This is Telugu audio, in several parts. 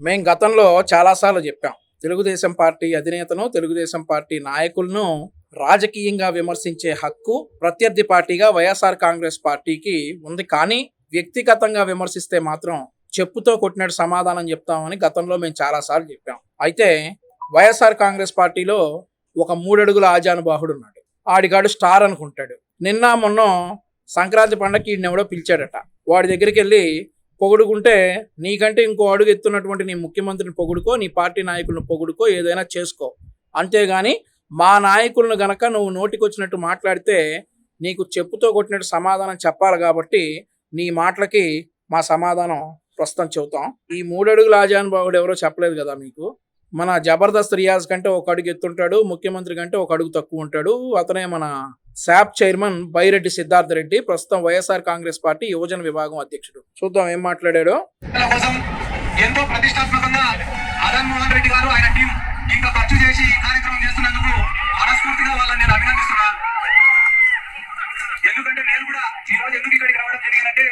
మేము గతంలో చాలాసార్లు చెప్పాం. తెలుగుదేశం పార్టీ అధినేతను, తెలుగుదేశం పార్టీ నాయకులను రాజకీయంగా విమర్శించే హక్కు ప్రత్యర్థి పార్టీగా వైఎస్ఆర్ కాంగ్రెస్ పార్టీకి ఉంది. కానీ వ్యక్తిగతంగా విమర్శిస్తే మాత్రం చెప్పుతో కొట్టినట్టు సమాధానం చెప్తామని గతంలో మేము చాలాసార్లు చెప్పాం. అయితే వైఎస్ఆర్ కాంగ్రెస్ పార్టీలో ఒక 3 అడుగుల ఆజానుబాహుడు ఉన్నాడు. ఆడిగాడు స్టార్ అనుకుంటాడు. నిన్న మొన్న సంక్రాంతి పండగకి ఈయనెవడో పిలిచాడట. వాడి దగ్గరికి వెళ్ళి పొగుడుకుంటే నీకంటే ఇంకో అడుగు ఎత్తున్నటువంటి నీ ముఖ్యమంత్రిని పొగుడుకో, నీ పార్టీ నాయకులను పొగుడుకో, ఏదైనా చేసుకో. అంతేగాని మా నాయకులను గనక నువ్వు నోటికొచ్చినట్టు మాట్లాడితే నీకు చెప్పుతో కొట్టినట్టు సమాధానం చెప్పాలి. కాబట్టి నీ మాటలకి మా సమాధానం ప్రస్తుతం చెబుతాం. ఈ 3 అడుగుల ఆజానుబాహుడు ఎవరో చెప్పలేదు కదా మీకు. మన జబర్దస్త్ రియాజ్ కంటే ఒక అడుగు ఎత్తుంటాడు, ముఖ్యమంత్రి కంటే ఒక అడుగు తక్కువ ఉంటాడు. అతనే మన శాప్ చైర్మన్ బైరెడ్డి సిద్ధార్థ రెడ్డి, ప్రస్తుతం వైఎస్ఆర్ కాంగ్రెస్ పార్టీ యువజన విభాగం అధ్యక్షుడు. చూద్దాం ఏం మాట్లాడాడో. ఎంతో ప్రతిష్టాత్మకంగా జగన్మోహన్ రెడ్డి గారు ఆయన టీం ఇంకా ఖర్చు చేసి ఈ కార్యక్రమం చేస్తున్నందుకు మనస్ఫూర్తిగా వాళ్ళని నేను అభినందిస్తున్నా. ఎందుకంటే నేను కూడా ఈ రోజు ఎందుకు ఇక్కడికి రావడం జరిగిందంటే,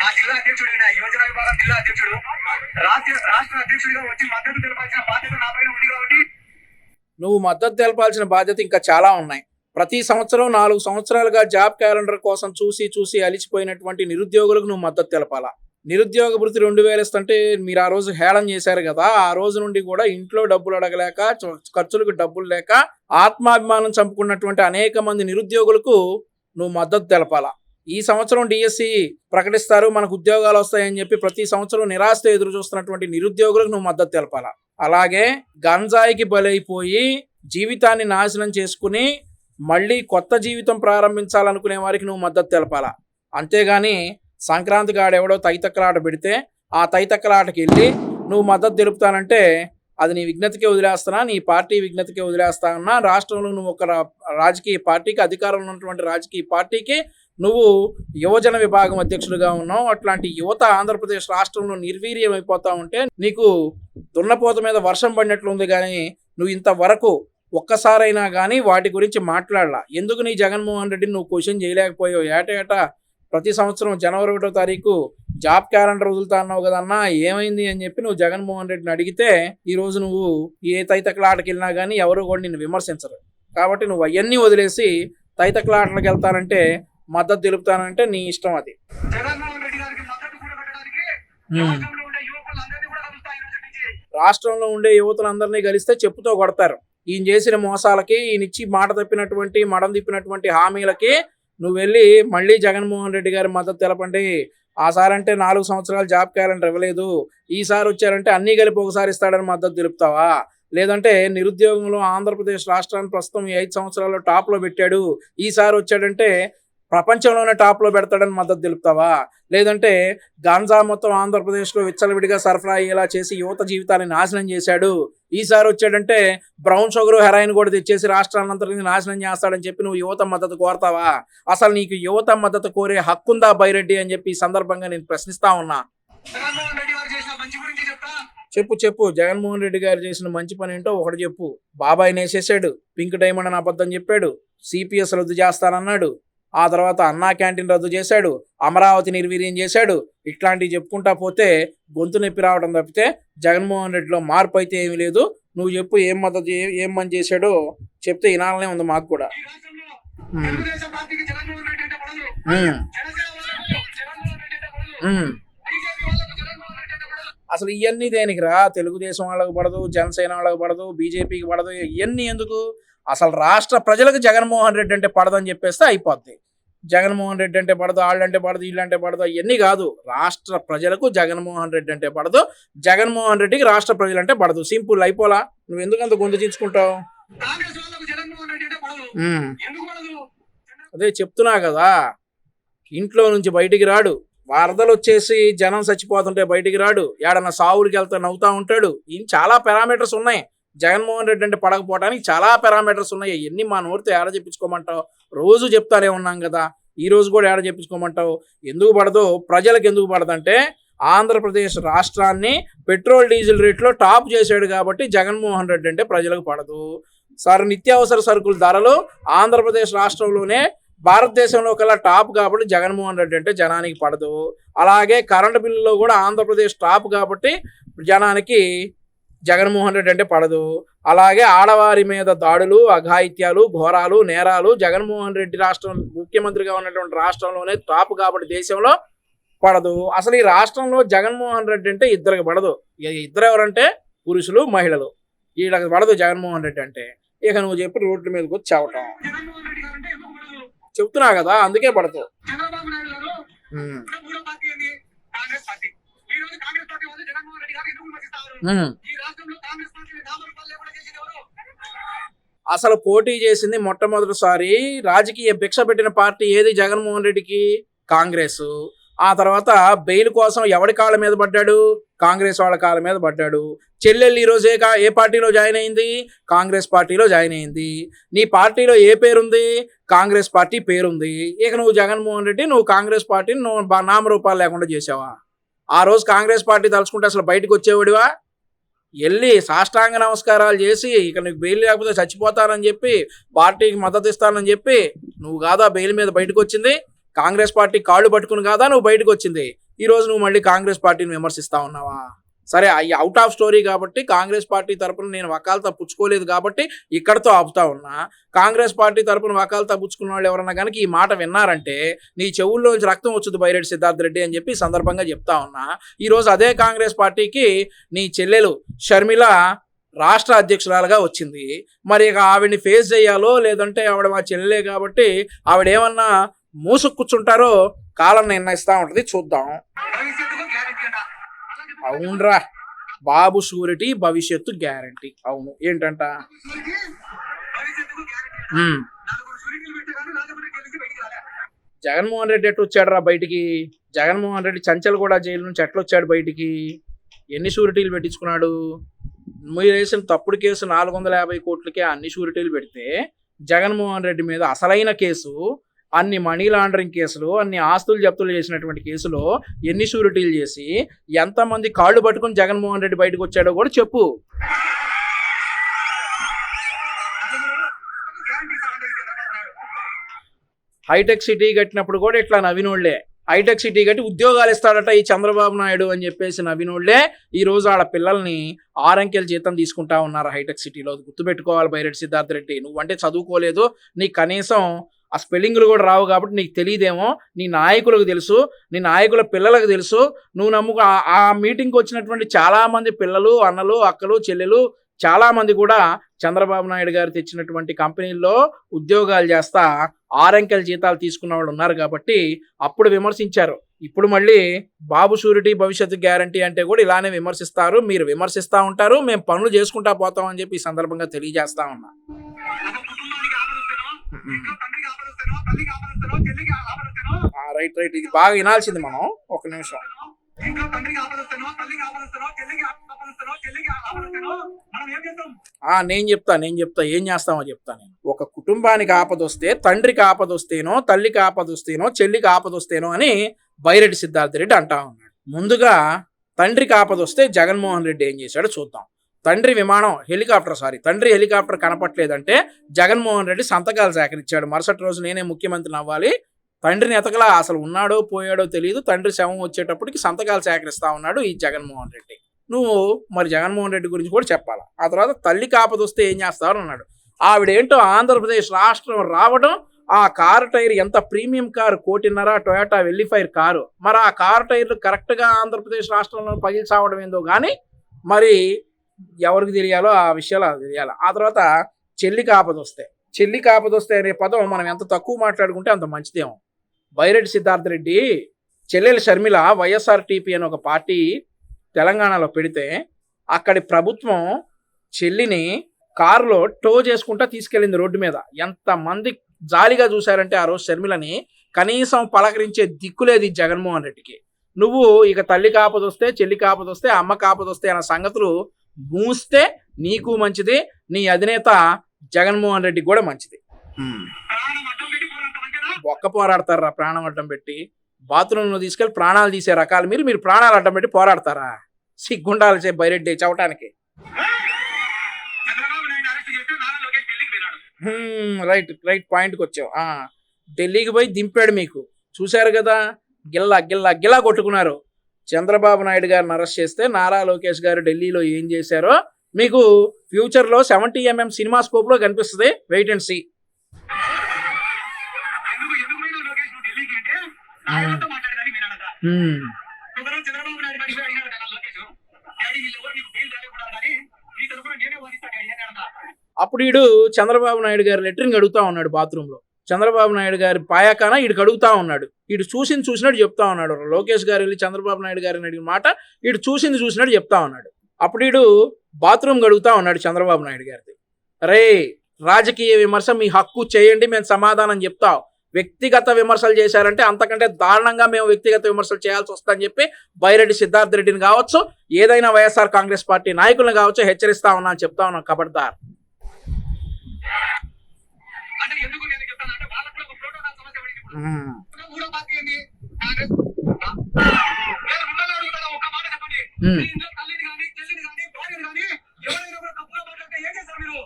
నా జిల్లా అధ్యక్షుడు, యువజన విభాగం జిల్లా అధ్యక్షుడు, రాష్ట్ర అధ్యక్షుడిగా వచ్చి మద్దతు తెలపాల్సిన బాధ్యత నా పైన ఉంది. కాబట్టి నువ్వు మద్దతు తెలపాల్సిన బాధ్యత ఇంకా చాలా ఉన్నాయి. ప్రతి సంవత్సరం 4 సంవత్సరాలుగా జాబ్ క్యాలెండర్ కోసం చూసి అలిచిపోయినటువంటి నిరుద్యోగులకు నువ్వు మద్దతు తెలపాలా. నిరుద్యోగ భృతి 2000 ఇస్తుంటే మీరు ఆ రోజు హేళన చేశారు కదా. ఆ రోజు నుండి కూడా ఇంట్లో డబ్బులు అడగలేక, ఖర్చులకు డబ్బులు లేక ఆత్మాభిమానం చంపుకున్నటువంటి అనేక మంది నిరుద్యోగులకు నువ్వు మద్దతు తెలపాలా. ఈ సంవత్సరం డిఎస్సి ప్రకటిస్తారు, మనకు ఉద్యోగాలు వస్తాయని చెప్పి ప్రతి సంవత్సరం నిరాశతో ఎదురు చూస్తున్నటువంటి నిరుద్యోగులకు నువ్వు మద్దతు తెలపాలా. అలాగే గంజాయికి బలైపోయి జీవితాన్ని నాశనం చేసుకుని మళ్ళీ కొత్త జీవితం ప్రారంభించాలనుకునే వారికి నువ్వు మద్దతు తెలపాలా. అంతేగాని సంక్రాంతికి ఆడెవడో తైతక్కలాట పెడితే ఆ తైతక్కలాటకి వెళ్ళి నువ్వు మద్దతు తెలుపుతానంటే అది నీ విజ్ఞతకే వదిలేస్తానా, నీ పార్టీ విజ్ఞతకే వదిలేస్తానా? రాష్ట్రంలో నువ్వు ఒక రాజకీయ పార్టీకి, అధికారంలో ఉన్నటువంటి రాజకీయ పార్టీకి నువ్వు యువజన విభాగం అధ్యక్షుడిగా ఉన్నావు. అట్లాంటి యువత ఆంధ్రప్రదేశ్ రాష్ట్రంలో నిర్వీర్యం అయిపోతా ఉంటే నీకు దున్నపోత మీద వర్షం పడినట్లుంది. కానీ నువ్వు ఇంతవరకు ఒక్కసారైనా కానీ వాటి గురించి మాట్లాడలా. ఎందుకు నీ జగన్మోహన్ రెడ్డిని నువ్వు క్వశ్చన్ చేయలేకపోయావు? ఏటా ప్రతి సంవత్సరం జనవరి 1వ తారీఖు జాబ్ క్యాలెండర్ వదులుతా అన్నావు కదన్నా, ఏమైంది అని చెప్పి నువ్వు జగన్మోహన్ రెడ్డిని అడిగితే ఈరోజు నువ్వు ఏ తైతక్కలాటకి వెళ్ళినా కానీ ఎవరు కూడా నిన్ను విమర్శించరు. కాబట్టి నువ్వు అవన్నీ వదిలేసి తైతక్కలాటలకు వెళ్తానంటే, మద్దతు తెలుపుతానంటే నీ ఇష్టం. అది రాష్ట్రంలో ఉండే యువతులందరినీ కలిస్తే చెప్పుతో కొడతారు. ఈయన చేసిన మోసాలకి, ఈయనిచ్చి మాట తప్పినటువంటి, మడం తిప్పినటువంటి హామీలకి నువ్వు వెళ్ళి మళ్ళీ జగన్మోహన్ రెడ్డి గారి మద్దతు తెలపండి. ఆసారి అంటే 4 సంవత్సరాలు జాబ్ క్యాలెండర్ ఇవ్వలేదు, ఈసారి వచ్చారంటే అన్నీ కలిపి ఒకసారి ఇస్తాడని మద్దతు తెలుపుతావా? లేదంటే నిరుద్యోగంలో ఆంధ్రప్రదేశ్ రాష్ట్రాన్ని ప్రస్తుతం ఈ 5 సంవత్సరాల్లో టాప్లో పెట్టాడు, ఈసారి వచ్చాడంటే ప్రపంచంలోనే టాప్లో పెడతాడని మద్దతు తెలుపుతావా? లేదంటే గాంజా మొత్తం ఆంధ్రప్రదేశ్లో విచ్చలవిడిగా సరఫరా అయ్యేలా చేసి యువత జీవితాన్ని నాశనం చేశాడు, ఈసారి వచ్చాడంటే బ్రౌన్ షుగర్, హెరాయిన్ కూడా తెచ్చేసి రాష్ట్రాలంతటిని నాశనం చేస్తాడని చెప్పి నువ్వు యువత మద్దతు కోరతావా? అసలు నీకు యువత మద్దతు కోరే హక్కుందా బైరెడ్డి అని చెప్పి ఈ సందర్భంగా నేను ప్రశ్నిస్తా ఉన్నా. చెప్పు జగన్మోహన్ రెడ్డి గారు చేసిన మంచి పని ఏంటో ఒకటి చెప్పు. బాబాయ్ నేసేసాడు, పింక్ డైమండ్ అని అబద్ధం చెప్పాడు, సిపిఎస్ రద్దు చేస్తానన్నాడు, ఆ తర్వాత అన్నా క్యాంటీన్ రద్దు చేశాడు, అమరావతి నిర్వీర్యం చేశాడు. ఇట్లాంటివి చెప్పుకుంటా పోతే గొంతు నొప్పి రావడం తప్పితే జగన్మోహన్ రెడ్డిలో మార్పు అయితే ఏమీ లేదు. నువ్వు చెప్పు, ఏం మంచి చేశాడో చెప్తే వినాలనే ఉంది మాకు కూడా. అసలు ఇవన్నీ దేనికి రా? తెలుగుదేశం వాళ్ళకి పడదు, జనసేన వాళ్ళకి పడదు, బీజేపీకి పడదు, ఇవన్నీ ఎందుకు? అసలు రాష్ట్ర ప్రజలకు జగన్మోహన్ రెడ్డి అంటే పడదని చెప్పేస్తే అయిపోద్ది. జగన్మోహన్ రెడ్డి అంటే పడదు, వాళ్ళంటే పడదు, వీళ్ళంటే పడదు, ఇవన్నీ కాదు. రాష్ట్ర ప్రజలకు జగన్మోహన్ రెడ్డి అంటే పడదు, జగన్మోహన్ రెడ్డికి రాష్ట్ర ప్రజలంటే పడదు. సింపుల్, అయిపోలా. నువ్వు ఎందుకంత గొంతు చించుకుంటావు? అదే చెప్తున్నా కదా, ఇంట్లో నుంచి బయటికి రాడు, వరదలు వచ్చేసి జనం చచ్చిపోతుంటే బయటికి రాడు, ఏడన్నా సావుడికి వెళ్తే నవ్వుతా ఉంటాడు. ఇవి చాలా పారామీటర్స్ ఉన్నాయి. జగన్మోహన్ రెడ్డి అంటే పడకపోవడానికి చాలా పారామీటర్స్ ఉన్నాయి. ఎన్ని మా నోటితో ఏడ చెప్పించుకోమంటావు? రోజు చెప్తానే ఉన్నాం కదా, ఈ రోజు కూడా ఏడ చెప్పించుకోమంటావు? ఎందుకు పడదు? ప్రజలకు ఎందుకు పడదంటే ఆంధ్రప్రదేశ్ రాష్ట్రాన్ని పెట్రోల్ డీజిల్ రేట్లో టాప్ చేశాడు కాబట్టి జగన్మోహన్ రెడ్డి అంటే ప్రజలకు పడదు. నిత్యావసర సరుకుల ధరలు ఆంధ్రప్రదేశ్ రాష్ట్రంలోనే భారతదేశంలో కల్లా టాప్ కాబట్టి జగన్మోహన్ రెడ్డి అంటే జనానికి పడదు. అలాగే కరెంటు బిల్లులో కూడా ఆంధ్రప్రదేశ్ టాప్ కాబట్టి జనానికి జగన్మోహన్ రెడ్డి అంటే పడదు. అలాగే ఆడవారి మీద దాడులు, అఘాయిత్యాలు, ఘోరాలు, నేరాలు జగన్మోహన్ రెడ్డి రాష్ట్రం ముఖ్యమంత్రిగా ఉన్నటువంటి రాష్ట్రంలోనే టాప్ కాబట్టి దేశంలో పడదు. అసలు ఈ రాష్ట్రంలో జగన్మోహన్ రెడ్డి అంటే ఇద్దరికి పడదు. ఇద్దరు ఎవరంటే పురుషులు, మహిళలు. వీళ్ళకి పడదు జగన్మోహన్ రెడ్డి అంటే. ఇక నువ్వు చెప్పి రోడ్ల మీదకి వచ్చి చావటం జగన్మోహన్ రెడ్డి గారు అంటే ఎందుకు పడదు? చెప్తున్నా కదా, అందుకే పడదు. చంద్రబాబు నాయుడు గారు ఇప్పుడు మూడో పార్టీ ఏంది? కాంగ్రెస్ పార్టీ. ఈ రోజు కాంగ్రెస్ పార్టీ వాళ్ళు జగన్మోహన్ రెడ్డి గారు ఎందుకు విమర్శిస్తారు? ఈ రాష్ట్రంలో కాంగ్రెస్ పార్టీ 40 రూపాయలు లేకుండా చేసింది ఎవరు? అసలు పోటీ చేసింది మొట్టమొదటిసారి రాజకీయ భిక్ష పెట్టిన పార్టీ ఏది జగన్మోహన్ రెడ్డికి? కాంగ్రెస్. ఆ తర్వాత బెయిల్ కోసం ఎవడి కాళ్ళ మీద పడ్డాడు? కాంగ్రెస్ వాళ్ళ కాళ్ళ మీద పడ్డాడు. చెల్లెళ్ళు ఈరోజు ఏ పార్టీలో జాయిన్ అయింది? కాంగ్రెస్ పార్టీలో జాయిన్ అయింది. నీ పార్టీలో ఏ పేరుంది? కాంగ్రెస్ పార్టీ పేరుంది. ఇక నువ్వు జగన్మోహన్ రెడ్డి నువ్వు కాంగ్రెస్ పార్టీని నువ్వు నామరూపాలు లేకుండా చేసావా? ఆ రోజు కాంగ్రెస్ పార్టీ తలుచుకుంటే అసలు బయటకు వచ్చేవాడివా? వెళ్ళి సాష్టాంగ నమస్కారాలు చేసి ఇక నీకు బెయిల్ లేకపోతే చచ్చిపోతానని చెప్పి పార్టీకి మద్దతు ఇస్తానని చెప్పి నువ్వు కాదా బెయిల్ మీద బయటకు వచ్చింది? కాంగ్రెస్ పార్టీ కాళ్ళు పట్టుకుని కాదా నువ్వు బయటకు వచ్చింది? ఈరోజు నువ్వు మళ్ళీ కాంగ్రెస్ పార్టీని విమర్శిస్తా ఉన్నావా? సరే, అవి అవుట్ ఆఫ్ స్టోరీ కాబట్టి కాంగ్రెస్ పార్టీ తరపున నేను వకాల్తా పుచ్చుకోలేదు కాబట్టి ఇక్కడతో ఆపుతా ఉన్నా. కాంగ్రెస్ పార్టీ తరపున వకాల్తా పుచ్చుకున్న వాళ్ళు ఎవరన్నా కనుక ఈ మాట విన్నారంటే నీ చెవుల్లోంచి రక్తం వచ్చుద్ది బైరెడ్డి సిద్ధార్థ రెడ్డి అని చెప్పి సందర్భంగా చెప్తా ఉన్నా. ఈరోజు అదే కాంగ్రెస్ పార్టీకి నీ చెల్లెలు షర్మిల రాష్ట్ర అధ్యక్షురాలుగా వచ్చింది. మరి ఇక ఆవిడ్ని ఫేస్ చేయాలో లేదంటే ఆవిడ మా చెల్లెలే కాబట్టి ఆవిడేమన్నా మూసు కూర్చుంటారో కాలం నిర్ణయిస్తూ ఉంటుంది, చూద్దాం. భవిష్యత్తుకు గ్యారెంటీ అంట. అవునరా బాబు షూరిటీ భవిష్యత్తు గ్యారంటీ. అవును ఏంటంట? భవిష్యత్తుకు గ్యారెంటీ అంట. ఉమ్. నలుగురు షూరిటీలు పెట్టే కానీ రాజమండ్రి గెలిచి బయటికి రాలే. జగన్మోహన్ రెడ్డి ఎట్లా వచ్చాడురా బయటికి? జగన్మోహన్ రెడ్డి చంచల్గూడ జైలు నుంచి ఎట్లా వచ్చాడు బయటికి? ఎన్ని షూరిటీలు పెట్టించుకున్నాడు? మీరు వేసిన తప్పుడు కేసు 450 కోట్లకే అన్ని షూరిటీలు పెడితే జగన్మోహన్ రెడ్డి మీద అసలైన కేసు, అన్ని మనీ లాండరింగ్ కేసులు, అన్ని ఆస్తులు జప్తులు చేసినటువంటి కేసులో ఎన్ని షూరిటీలు చేసి ఎంతమంది కాళ్ళు పట్టుకుని జగన్మోహన్ రెడ్డి బయటకు వచ్చాడో కూడా చెప్పు. గ్యారెంటీ ఇస్తారంటే చంద్రబాబు నాయుడు. హైటెక్ సిటీ కట్టినప్పుడు కూడా ఇట్లా నవ్వినోళ్లే. హైటెక్ సిటీ కట్టి ఉద్యోగాలు ఇస్తాడట ఈ చంద్రబాబు నాయుడు అని చెప్పేసి నవ్వినోళ్లే ఈ రోజు వాళ్ళ పిల్లల్ని 6 అంకెల జీతం తీసుకుంటా ఉన్నారు హైటెక్ సిటీలో. గుర్తుపెట్టుకోవాలి బైరెడ్డి సిద్ధార్థ రెడ్డి, నువ్వంటే చదువుకోలేదు, నీకు కనీసం ఆ స్పెల్లింగ్లు కూడా రావు కాబట్టి నీకు తెలియదేమో. నీ నాయకులకు తెలుసు, నీ నాయకుల పిల్లలకు తెలుసు. నువ్వు ఆ మీటింగ్కి వచ్చినటువంటి చాలామంది పిల్లలు, అన్నలు, అక్కలు, చెల్లెలు చాలామంది కూడా చంద్రబాబు నాయుడు గారు తెచ్చినటువంటి కంపెనీల్లో ఉద్యోగాలు చేస్తా 6 అంకెల జీతాలు తీసుకున్న వాళ్ళు ఉన్నారు కాబట్టి అప్పుడు విమర్శించారు. ఇప్పుడు మళ్ళీ బాబు షూరిటీ భవిష్యత్తు గ్యారంటీ అంటే కూడా ఇలానే విమర్శిస్తారు. మీరు విమర్శిస్తూ ఉంటారు, మేము పనులు చేసుకుంటా పోతాం అని చెప్పి ఈ సందర్భంగా తెలియజేస్తా ఉన్నా. ఒక కుటుంబానికి ఆపద వస్తేనో, ఇంట్లో తండ్రికి ఆపద వస్తేనో, తల్లికి ఆపద వస్తేనో, చెల్లికి ఆపద వస్తేనో, రైట్ ఇది బాగా వినాల్సింది మనం. ఒక నిమిషం. ఇంట్లో తండ్రికి ఆపద వస్తేనో, తల్లికి ఆపద వస్తేనో, చెల్లికి ఆపద వస్తేనో, చెల్లికి ఆపద వస్తేనో మనం ఏం చేస్తాం? నేను చెప్తా ఏం చేస్తామో చెప్తా నేను. ఒక కుటుంబానికి ఆపదొస్తే, తండ్రికి ఆపదొస్తేనో, తల్లికి ఆపదొస్తేనో, చెల్లికి ఆపదొస్తేనో అని బైరెడ్డి సిద్ధార్థ రెడ్డి అంటా ఉన్నాడు. ముందుగా తండ్రికి ఆపదొస్తే జగన్మోహన్ రెడ్డి ఏం చేశాడో చూద్దాం. తండ్రి హెలికాప్టర్ కనపట్లేదంటే జగన్మోహన్ రెడ్డి సంతకాలు సేకరించాడు. మరుసటి రోజు నేనే ముఖ్యమంత్రిని అవ్వాలి, తండ్రిని ఎతకలా, అసలు ఉన్నాడో పోయాడో తెలియదు, తండ్రి శవం వచ్చేటప్పటికి సంతకాలు సేకరిస్తా ఉన్నాడు ఈ జగన్మోహన్ రెడ్డి. నువ్వు మరి జగన్మోహన్ రెడ్డి గురించి కూడా చెప్పాలా. ఆ తర్వాత తల్లికి ఆపదొస్తే ఏం చేస్తావు అన్నాడు. ఆవిడేంటో ఆంధ్రప్రదేశ్ రాష్ట్రం రావడం, ఆ కారు టైర్ ఎంత ప్రీమియం కారు, 1.5 కోటి టొయోటా వెల్లిఫైర్ కారు, మరి ఆ కారు టైర్లు కరెక్ట్గా ఆంధ్రప్రదేశ్ రాష్ట్రంలో పగిల్చావడం ఏందో కానీ మరి ఎవరికి తెలియాలో ఆ విషయాలు తెలియాలి. ఆ తర్వాత చెల్లికి ఆపదొస్తే అనే పదం మనం ఎంత తక్కువ మాట్లాడుకుంటే అంత మంచిదేమో. బైరెడ్డి సిద్ధార్థ రెడ్డి చెల్లెలు షర్మిల వైఎస్ఆర్టీపీ అని ఒక పార్టీ తెలంగాణలో పెడితే అక్కడి ప్రభుత్వం చెల్లిని కారులో టో చేసుకుంటా తీసుకెళ్ళింది రోడ్డు మీద. ఎంతమంది జాలిగా చూశారంటే ఆ రోజు షర్మిలని, కనీసం పలకరించే దిక్కులేదు జగన్మోహన్ రెడ్డికి. నువ్వు ఇక తల్లికి ఆపదొస్తే, చెల్లికి ఆపదొస్తే, అమ్మకి ఆపదొస్తే అన్న సంగతులు మూస్తే నీకు మంచిది, నీ అధినేత జగన్మోహన్ రెడ్డికి కూడా మంచిది. ఒక్క పోరాడతారా ప్రాణం అడ్డం పెట్టి? బాత్రూంలో తీసుకెళ్ళి ప్రాణాలు తీసే రకాలు మీరు ప్రాణాలు అడ్డం పెట్టి పోరాడతారా? సిగ్గుండాలి బైరెడ్డి చవటానికి. రైట్ పాయింట్కి వచ్చావు. ఢిల్లీకి పోయి దింపాడు మీకు. చూశారు కదా, గిల్లా గిల్లా గిల్లా కొట్టుకున్నారు. చంద్రబాబు నాయుడు గారిని అరెస్ట్ చేస్తే నారా లోకేష్ గారు ఢిల్లీలో ఏం చేశారో మీకు ఫ్యూచర్లో 70mm సినిమా స్కోప్లో కనిపిస్తుంది. Wait and see. ఎందుకు ఎందుకు పోయినావు లోకేష్ నువ్వు ఢిల్లీకి అంటే ఆయనతో మాట్లాడేదాన్ని వినాడట. ఒకరోజు చంద్రబాబు నాయుడు మనిషి అడిగినాడు కదా లోకేష్, డాడీ వీళ్ళు ఎవరు నీకు బెయిల్ రాలేకుండా కానీ నీ తరఫున నేనే వాదిస్తా డాడీ అని అడతా. అప్పుడు ఈడు చంద్రబాబు నాయుడు గారి లెటరింగ్ అడుగుతా ఉన్నాడు బాత్రూంలో. చంద్రబాబు నాయుడు గారి పాయాకాన ఈడికి అడుగుతా ఉన్నాడు. ఈడు చూసినట్టు చెప్తా ఉన్నాడు. లోకేష్ గారు వెళ్ళి చంద్రబాబు నాయుడు గారిని అడిగిన మాట ఈడు చూసినట్టు చెప్తా ఉన్నాడు. అప్పుడు ఈడు బాత్రూమ్ గడుగుతా ఉన్నాడు చంద్రబాబు నాయుడు గారిది. రే, రాజకీయ విమర్శ మీ హక్కు చేయండి, మేము సమాధానం చెప్తాం. వ్యక్తిగత విమర్శలు చేశారంటే అంతకంటే దారుణంగా మేము వ్యక్తిగత విమర్శలు చేయాల్సి వస్తుందని చెప్పి బైరెడ్డి సిద్ధార్థ రెడ్డిని కావచ్చు, ఏదైనా వైఎస్ఆర్ కాంగ్రెస్ పార్టీ నాయకులను కావచ్చు హెచ్చరిస్తా ఉన్నా అని చెప్తా ఉన్నాం. కబడ్దార్. అంటే ఎందుకు నేను చెప్తాను అంటే వాళ్ళకు కూడా ఒక ప్రోటోకాల్ సమస్య పడింది. ఇప్పుడు మూడో పార్టీ ఏంది కాంగ్రెస్. నేను ముందర అడుగుతాను, ఒక్క మాట చెప్పండి. మీ ఇంట్లో తల్లిని కానీ చెల్లిని కానీ భార్యని కానీ ఎవరైనా కూడా తప్పుగా మాట్లాడితే ఏం చేస్తారు మీరు?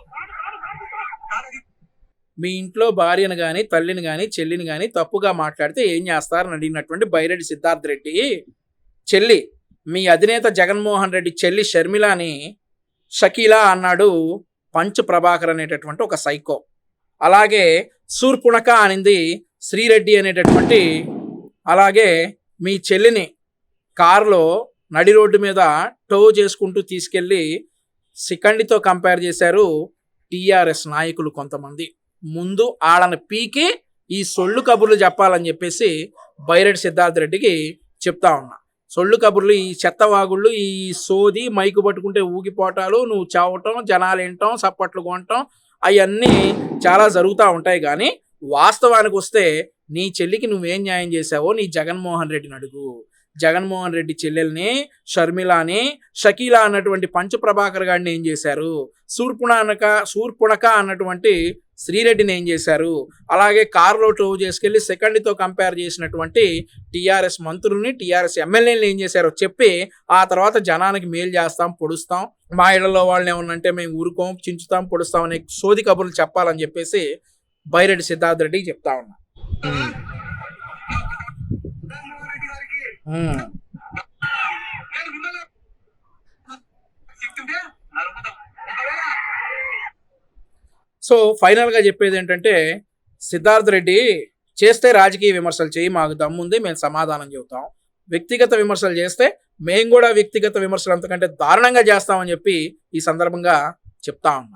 మీ ఇంట్లో భార్యను కానీ తల్లిని కానీ చెల్లిని కానీ తప్పుగా మాట్లాడితే ఏం చేస్తారని అడిగినటువంటి బైరెడ్డి సిద్ధార్థ రెడ్డి చెల్లి, మీ అధినేత జగన్మోహన్ రెడ్డి చెల్లి షర్మిలాని షకీలా అన్నాడు పంచ్ ప్రభాకర్ అనేటటువంటి ఒక సైకో. అలాగే శూర్పుణక అనింది శ్రీరెడ్డి అనేటటువంటి. అలాగే మీ చెల్లిని కారులో నడి రోడ్డు మీద టో చేసుకుంటూ తీసుకెళ్ళి శిఖండితో కంపేర్ చేశారు టీఆర్ఎస్ నాయకులు కొంతమంది. ముందు ఆడని పీకి ఈ సొల్లు కబుర్లు చెప్పాలని చెప్పేసి బైరెడ్డి సిద్ధార్థ రెడ్డికి చెప్తా ఉన్నా. సొల్లు కబుర్లు, ఈ చెత్తవాగుళ్ళు, ఈ సోది, మైకు పట్టుకుంటే ఊగిపోటాలు, నువ్వు చావటం, జనాలు వినటం, సప్పట్లు కొనటం, అవన్నీ చాలా జరుగుతూ ఉంటాయి. కానీ వాస్తవానికి వస్తే నీ చెల్లికి నువ్వేం న్యాయం చేశావో నీ జగన్మోహన్ రెడ్డిని అడుగు. జగన్మోహన్ రెడ్డి చెల్లెల్ని షర్మిలాని షకీలా అన్నటువంటి పంచ ప్రభాకర్ గారిని ఏం చేశారు, శూర్పుణక అన్నటువంటి శ్రీరెడ్డిని ఏం చేశారు, అలాగే కారులో టో చేసుకెళ్లి సెకండ్తో కంపేర్ చేసినటువంటి టీఆర్ఎస్ మంత్రుల్ని టీఆర్ఎస్ ఎమ్మెల్యేలను ఏం చేశారో చెప్పి ఆ తర్వాత జనానికి మేలు చేస్తాం, పొడుస్తాం, మా ఇళ్లలో వాళ్ళని ఏమన్నంటే మేము ఊరుకోం, చించుతాం, పొడుస్తాం అనే సోది కబుర్లు చెప్పాలని చెప్పేసి బైరెడ్డి సిద్ధార్థ రెడ్డికి చెప్తా ఉన్నా. సో ఫైనల్గా చెప్పేది ఏంటంటే, సిద్ధార్థ రెడ్డి చేస్తే రాజకీయ విమర్శలు చేయి, మాకు దమ్ముంది, మేము సమాధానం చెబుతాం. వ్యక్తిగత విమర్శలు చేస్తే మేము కూడా వ్యక్తిగత విమర్శలు అంతకంటే దారుణంగా చేస్తామని చెప్పి ఈ సందర్భంగా చెప్తా ఉన్నాం.